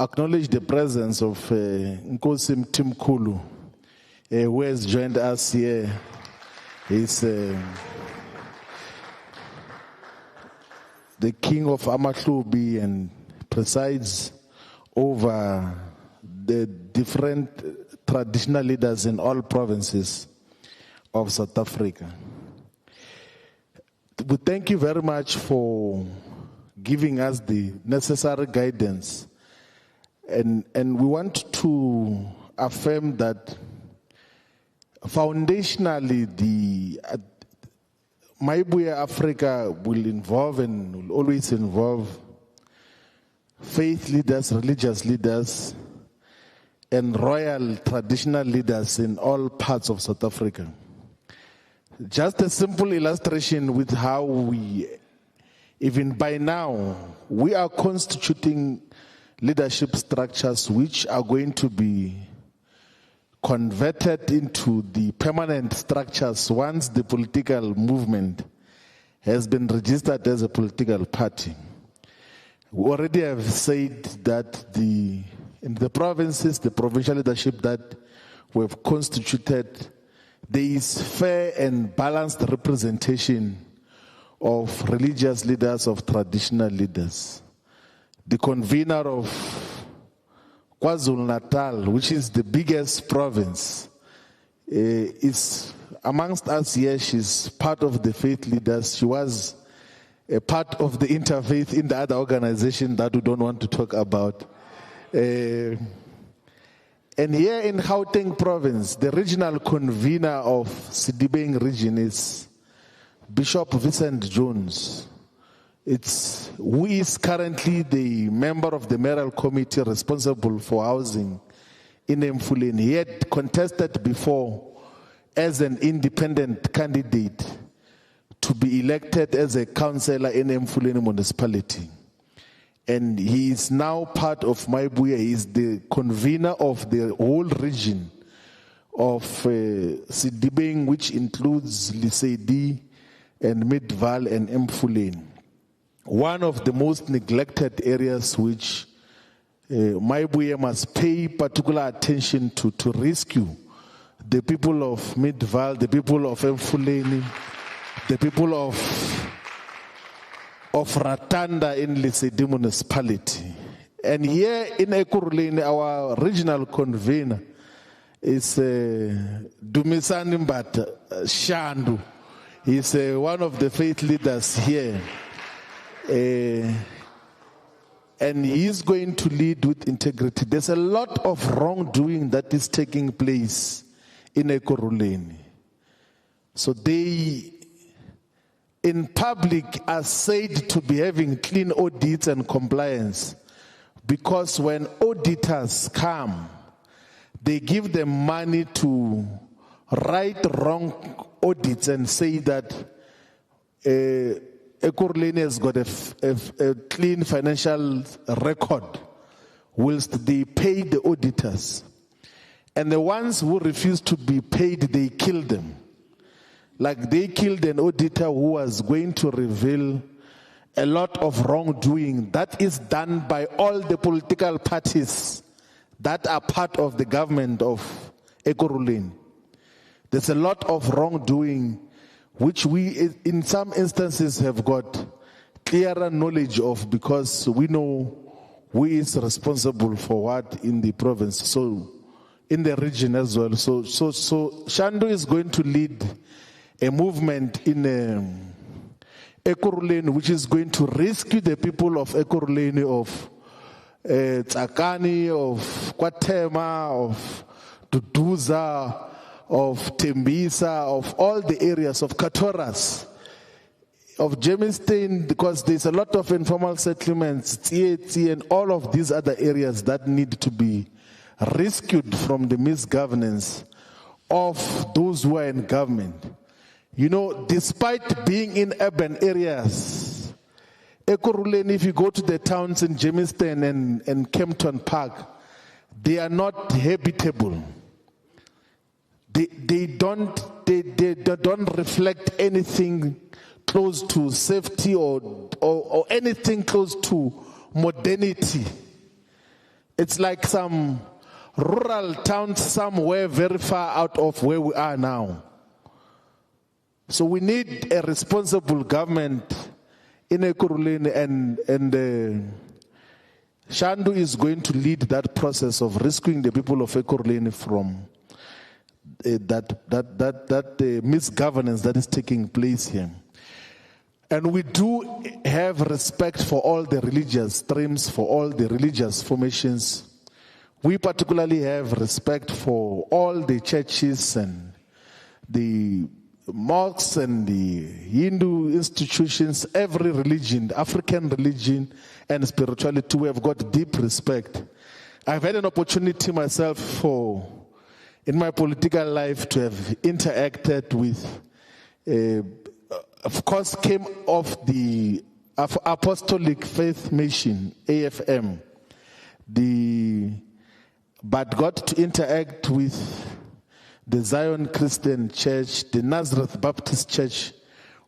acknowledge the presence of Nkosi Mtimkulu, who has joined us here. He's the king of Amatlubi and presides over the different traditional leaders in all provinces of South Africa. We thank you very much for giving us the necessary guidance, and we want to affirm that foundationally the Mayibuye Africa will involve and will always involve faith leaders, religious leaders, and royal traditional leaders in all parts of South Africa. Just a simple illustration with how we, even by now, we are constituting leadership structures which are going to be converted into the permanent structures once the political movement has been registered as a political party. We already have said that in the provinces, the provincial leadership that we have constituted, there is fair and balanced representation of religious leaders, of traditional leaders. The convener of KwaZulu-Natal, which is the biggest province, is amongst us here. She's part of the faith leaders. She was a part of the Interfaith in the other organization that we don't want to talk about. And here in Gauteng province, the regional convener of Sidibeng region is Bishop Vincent Jones. Who is currently the member of the mayoral committee responsible for housing in Emfuleni. He had contested before as an independent candidate to be elected as a councillor in Emfuleni municipality. And he is now part of Mayibuye. He is the convener of the whole region of Sidibeng, which includes Lesedi and Midval and Emfuleni. One of the most neglected areas which Mayibuye must pay particular attention to rescue the people of Midval, the people of Emfuleni, the people of Ratanda in Lesedi municipality. And here in Ekurhuleni, our regional convener is Dumisani Mbata Shandu. He's one of the faith leaders here. And he's going to lead with integrity. There's a lot of wrongdoing that is taking place in Ekurhuleni. So they, in public, are said to be having clean audits and compliance, because when auditors come, they give them money to right wrong audits and say that Ekurhuleni has got a clean financial record, whilst they pay the auditors. And the ones who refuse to be paid, they kill them. Like they killed an auditor who was going to reveal a lot of wrongdoing that is done by all the political parties that are part of the government of Ekurhuleni. There's a lot of wrongdoing which we, in some instances, have got clearer knowledge of, because we know who is responsible for what in the province, so in the region as well. So Shandu is going to lead a movement in Ekurhuleni, which is going to rescue the people of Ekurhuleni, of Tsakani, of Kwatema, of Duduza, of Tembisa, of all the areas of Katoras, of Germiston, because there's a lot of informal settlements, Tsietsi, and all of these other areas that need to be rescued from the misgovernance of those who are in government. You know, despite being in urban areas, Ekurhuleni, if you go to the towns in Germiston and Kempton Park, they are not habitable. They don't reflect anything close to safety or anything close to modernity. It's like some rural town somewhere very far out of where we are now. So we need a responsible government in Ekurhuleni, and Shandu is going to lead that process of rescuing the people of Ekurhuleni from that misgovernance that is taking place here. And we do have respect for all the religious streams, for all the religious formations. We particularly have respect for all the churches and the mosques and the Hindu institutions, every religion, African religion and spirituality. We have got deep respect. I've had an opportunity myself in my political life to have interacted with, of course, came off the Apostolic Faith Mission, AFM, but got to interact with the Zion Christian Church, the Nazareth Baptist Church.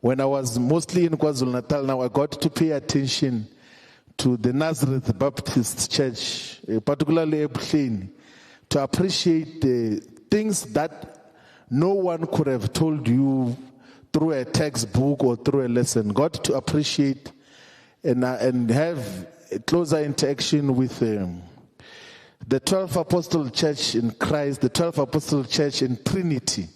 When I was mostly in KwaZulu-Natal, now I got to pay attention to the Nazareth Baptist Church, particularly Ebuhleni, to appreciate the things that no one could have told you through a textbook or through a lesson. Got to appreciate and have a closer interaction with the 12th Apostle Church in Christ, the 12th Apostle Church in Trinity,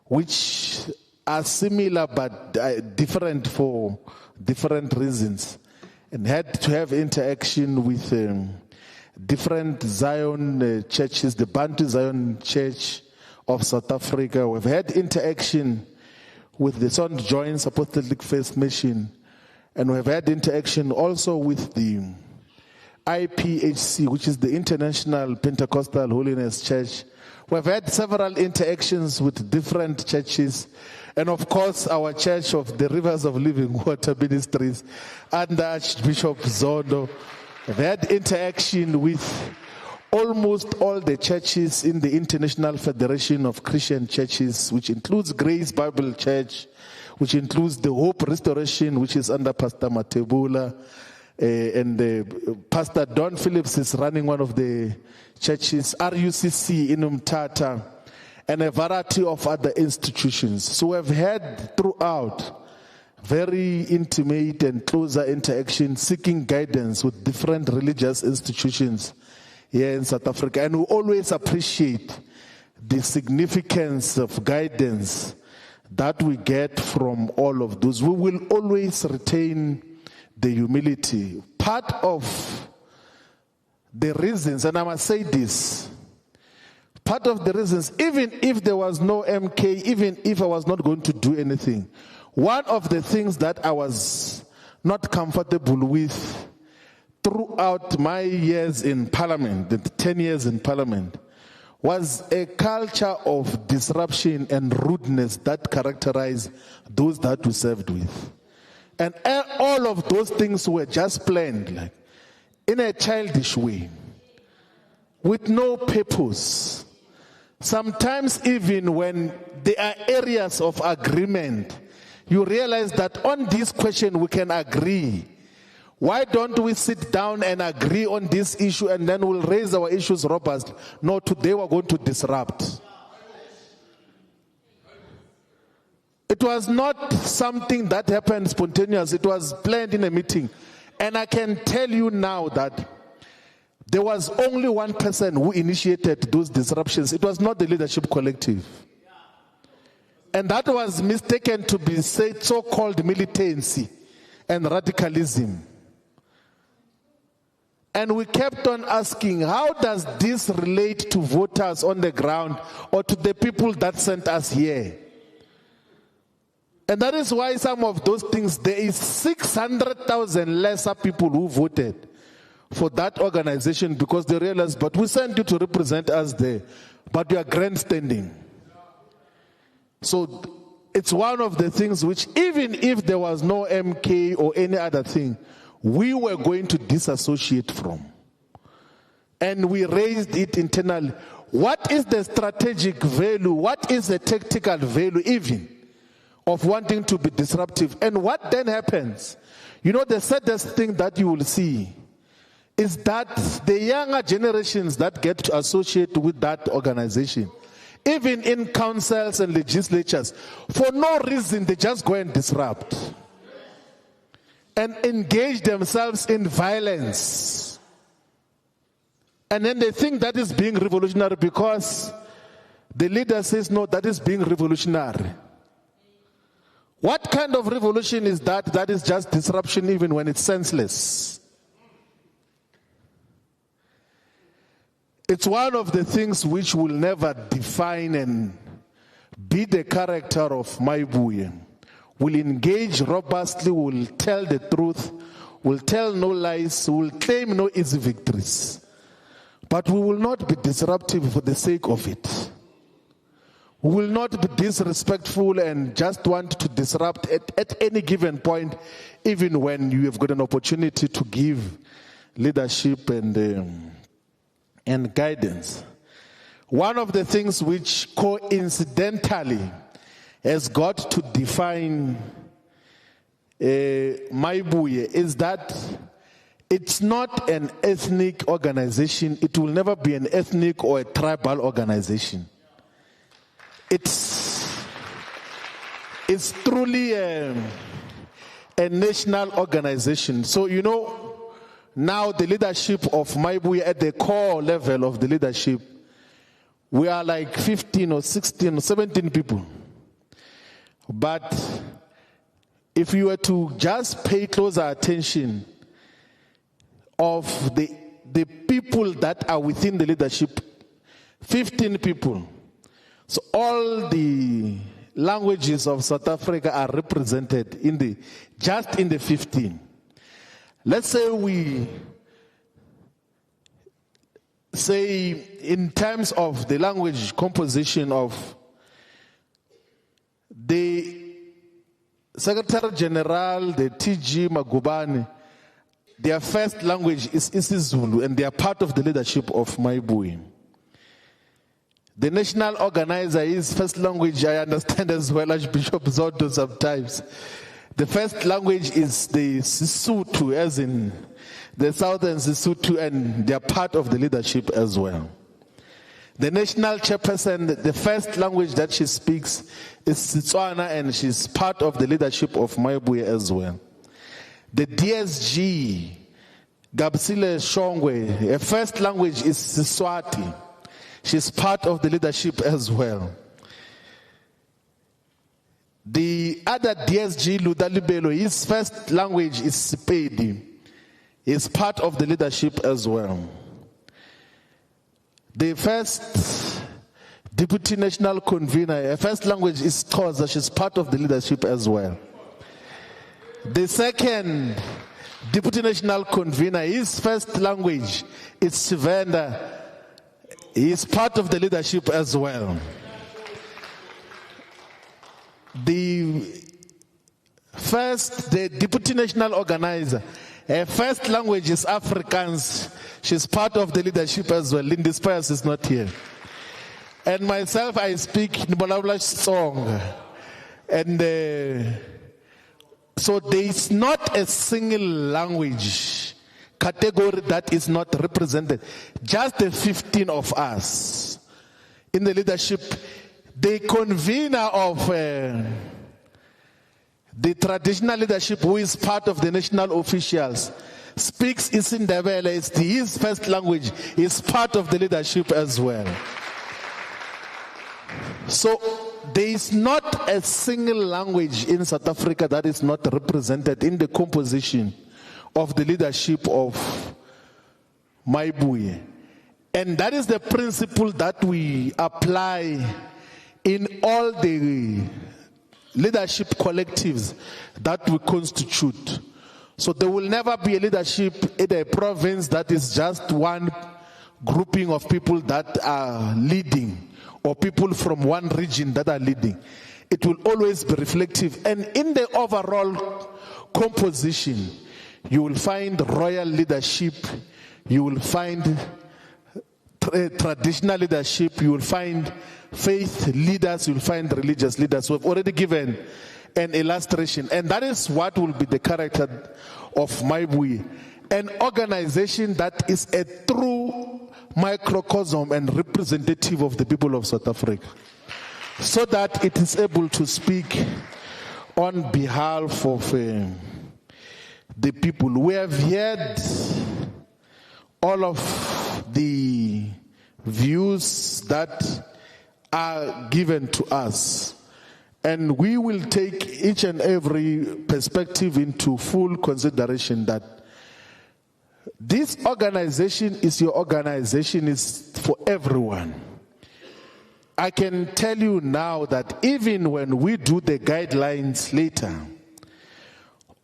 which are similar but different for different reasons, and had to have interaction with different Zion churches, the Bantu Zion Church of South Africa. We've had interaction with the St. John's Apostolic Faith Mission, and we've had interaction also with the IPHC, which is the International Pentecostal Holiness Church. We've had several interactions with different churches, and of course our Church of the Rivers of Living Water Ministries under Archbishop Zondo. We've had interaction with almost all the churches in the International Federation of Christian Churches, which includes Grace Bible Church, which includes the Hope Restoration, which is under Pastor Matebula, and Pastor Don Phillips is running one of the churches, RUCC in Umtata, and a variety of other institutions. So we've had throughout very intimate and closer interaction, seeking guidance with different religious institutions here in South Africa. And we always appreciate the significance of guidance that we get from all of those. We will always retain the humility. Part of the reasons, and I must say this, part of the reasons, even if there was no MK, even if I was not going to do anything, one of the things that I was not comfortable with throughout my years in Parliament, the 10 years in Parliament, was a culture of disruption and rudeness that characterized those that we served with. And all of those things were just planned, like in a childish way, with no purpose. Sometimes even when there are areas of agreement, you realize that on this question we can agree. Why don't we sit down and agree on this issue and then we'll raise our issues robustly? No, today we're going to disrupt. It was not something that happened spontaneous. It was planned in a meeting. And I can tell you now that there was only one person who initiated those disruptions. It was not the leadership collective. And that was mistaken to be said so-called militancy and radicalism. And we kept on asking, how does this relate to voters on the ground or to the people that sent us here? And that is why some of those things, there is 600,000 lesser people who voted for that organization because they realized, but we sent you to represent us there, but you are grandstanding. So it's one of the things which, even if there was no MK or any other thing, we were going to disassociate from. And we raised it internally. What is the strategic value? What is the tactical value even of wanting to be disruptive? And what then happens? You know, the saddest thing that you will see is that the younger generations that get to associate with that organization, even in councils and legislatures, for no reason, they just go and disrupt and engage themselves in violence. And then they think that is being revolutionary because the leader says, no, that is being revolutionary. What kind of revolution is that? That is just disruption even when it's senseless. It's one of the things which will never define and be the character of Mayibuye. Will engage robustly, will tell the truth, will tell no lies, will claim no easy victories. But we will not be disruptive for the sake of it. We will not be disrespectful and just want to disrupt at any given point, even when you have got an opportunity to give leadership and guidance. One of the things which coincidentally has got to define Mayibuye is that it's not an ethnic organization. It will never be an ethnic or a tribal organization. It's truly a national organization. So, you know, now the leadership of Mayibuye, at the core level of the leadership, we are like 15 or 16 or 17 people. But if you were to just pay closer attention of the people that are within the leadership, 15 people. So all the languages of South Africa are represented just in the 15. Let's say we say in terms of the language composition of the Secretary General, the TG Magubane, their first language is isiZulu, and they are part of the leadership of Mayibuye. The national organizer, his first language, I understand as well as Bishop Zodo sometimes. The first language is the Sesotho, as in the Southern Sesotho, and they are part of the leadership as well. The national chairperson, the first language that she speaks is Setswana, and she's part of the leadership of Mayibuye as well. The DSG, Gabsile Shongwe, her first language is Siswati. She's part of the leadership as well. The other DSG, Ludalibelo, his first language is Sepedi. He's part of the leadership as well. The first Deputy National Convener, her first language is Xhosa. She's part of the leadership as well. The second Deputy National Convener, his first language is Sivenda. He is part of the leadership as well. The Deputy National Organizer, her first language is Afrikaans. She's part of the leadership as well. Lindy Spiers is not here. And myself, I speak Nbolabla song. And so there is not a single language category that is not represented. Just the 15 of us in the leadership. The convener of the traditional leadership, who is part of the national officials, speaks isiNdebele. It's his first language. He's part of the leadership as well. So there is not a single language in South Africa that is not represented in the composition of the leadership of Mayibuye. And that is the principle that we apply in all the leadership collectives that we constitute. So there will never be a leadership in a province that is just one grouping of people that are leading, or people from one region that are leading. It will always be reflective. And in the overall composition, you will find royal leadership, you will find traditional leadership, you will find faith leaders, you will find religious leaders. We've already given an illustration, and that is what will be the character of Mayibuye. an organization that is a true microcosm and representative of the people of South Africa, so that it is able to speak on behalf of the people. We have heard all of the views that are given to us, and we will take each and every perspective into full consideration. That this organization is your organization, is for everyone. I can tell you now that even when we do the guidelines later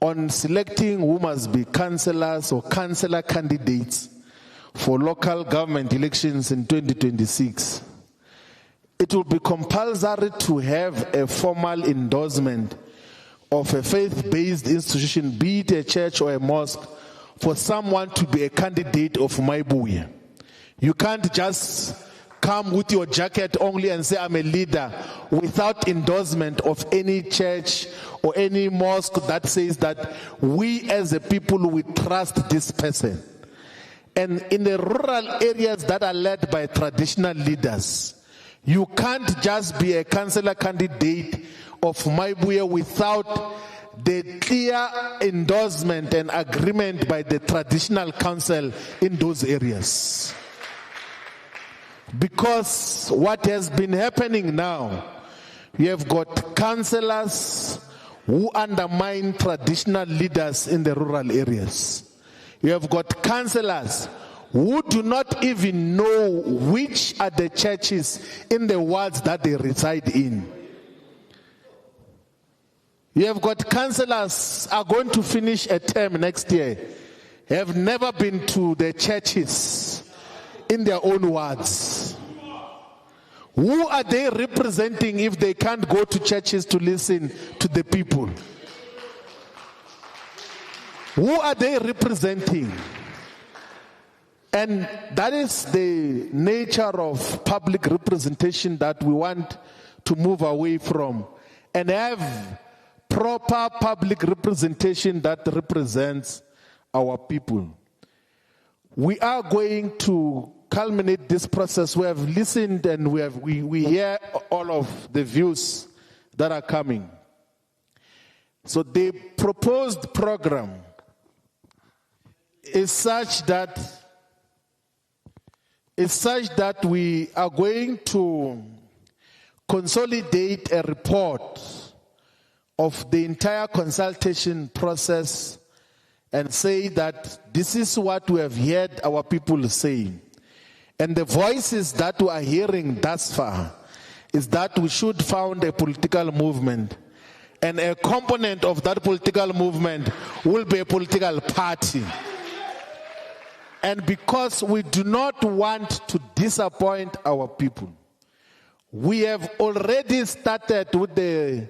on selecting who must be councillors or councillor candidates for local government elections in 2026, it will be compulsory to have a formal endorsement of a faith-based institution, be it a church or a mosque, for someone to be a candidate of Mayibuye. You can't just come with your jacket only and say, I'm a leader, without endorsement of any church or any mosque that says that we as a people, we trust this person. And in the rural areas that are led by traditional leaders, you can't just be a councillor candidate of Mayibuye without the clear endorsement and agreement by the traditional council in those areas. Because what has been happening now, you have got councillors who undermine traditional leaders in the rural areas. You have got councillors who do not even know which are the churches in the wards that they reside in. You have got councillors are going to finish a term next year, have never been to the churches in their own wards. Who are they representing if they can't go to churches to listen to the people? Who are they representing? And that is the nature of public representation that we want to move away from and have proper public representation that represents our people. We are going to culminate this process. We have listened and we hear all of the views that are coming. So the proposed program is such that we are going to consolidate a report of the entire consultation process and say that this is what we have heard our people say. And the voices that we are hearing thus far is that we should found a political movement. And a component of that political movement will be a political party. And because we do not want to disappoint our people, we have already started with the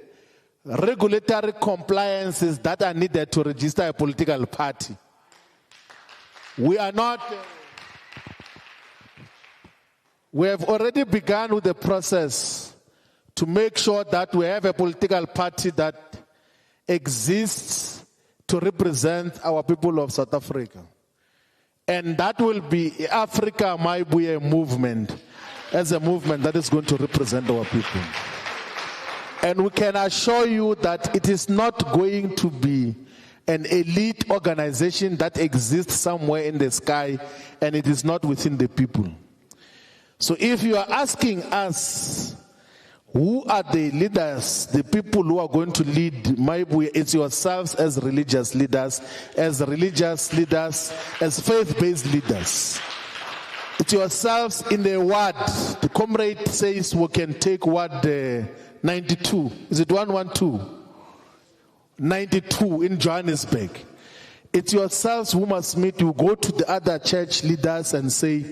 regulatory compliances that are needed to register a political party. We have already begun with the process to make sure that we have a political party that exists to represent our people of South Africa. And that will be Africa Mayibuye movement, as a movement that is going to represent our people. And we can assure you that it is not going to be an elite organization that exists somewhere in the sky and it is not within the people. So if you are asking us, who are the leaders, the people who are going to lead Mayibuye, it's yourselves as religious leaders, as faith-based leaders. It's yourselves in the ward. The comrade says we can take ward 92. Is it 112? 92 in Johannesburg. It's yourselves who must meet. You go to the other church leaders and say,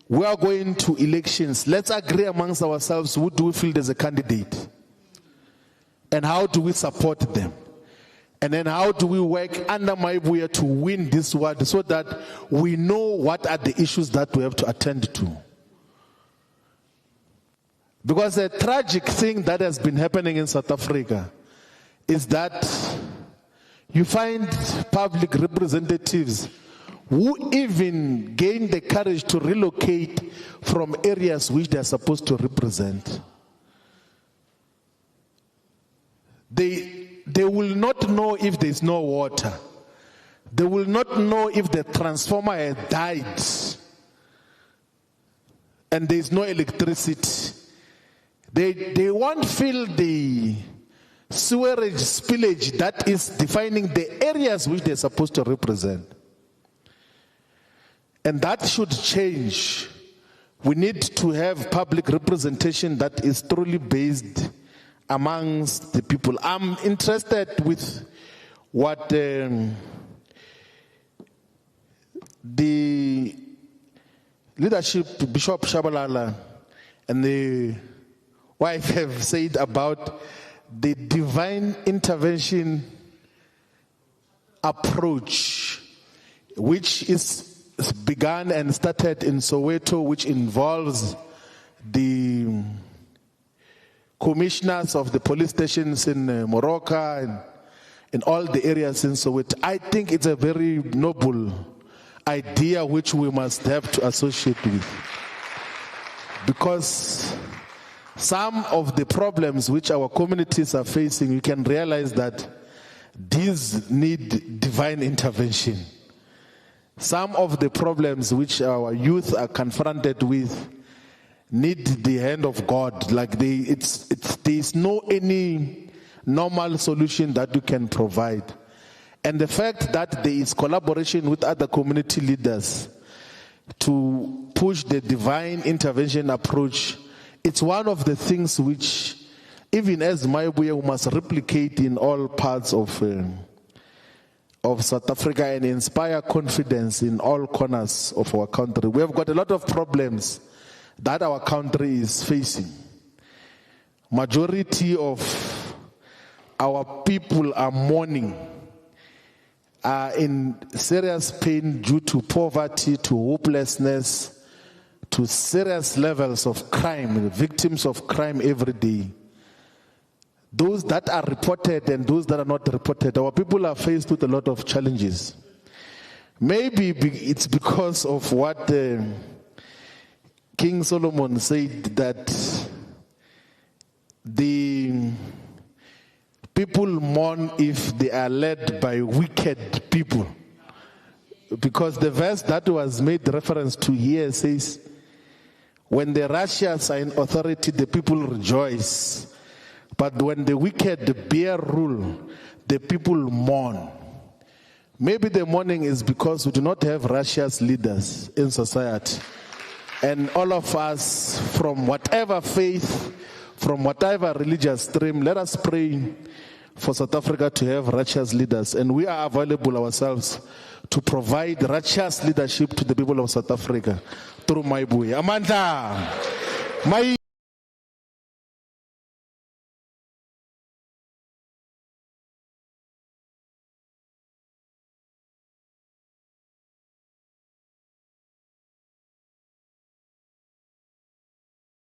we are going to elections. Let's agree amongst ourselves, who do we feel as a candidate? And how do we support them? And then how do we work under Mayibuye to win this ward so that we know what are the issues that we have to attend to? Because a tragic thing that has been happening in South Africa is that you find public representatives who even gain the courage to relocate from areas which they are supposed to represent. They will not know if there is no water. They will not know if the transformer has died and there is no electricity. They won't feel the sewerage spillage that is defining the areas which they're supposed to represent. And that should change. We need to have public representation that is truly based amongst the people. I'm interested with what the leadership, Bishop Shabalala and the wife have said about the divine intervention approach, which is began and started in Soweto, which involves the commissioners of the police stations in Morocco and in all the areas in Soweto. I think it's a very noble idea which we must have to associate with, because some of the problems which our communities are facing, you can realize that these need divine intervention. Some of the problems which our youth are confronted with need the hand of God. Like there is no any normal solution that you can provide. And the fact that there is collaboration with other community leaders to push the divine intervention approach, it's one of the things which, even as Mayibuye, we must replicate in all parts of South Africa and inspire confidence in all corners of our country. We have got a lot of problems that our country is facing. Majority of our people are mourning, are in serious pain due to poverty, to hopelessness, to serious levels of crime, victims of crime every day. Those that are reported and those that are not reported, our people are faced with a lot of challenges. Maybe it's because of what King Solomon said, that the people mourn if they are led by wicked people. Because the verse that was made reference to here says, when the righteous are in authority, the people rejoice. But when the wicked bear rule, the people mourn. Maybe the mourning is because we do not have righteous leaders in society. And all of us, from whatever faith, from whatever religious stream, let us pray for South Africa to have righteous leaders. And we are available ourselves to provide righteous leadership to the people of South Africa through Mayibuye. Amanda!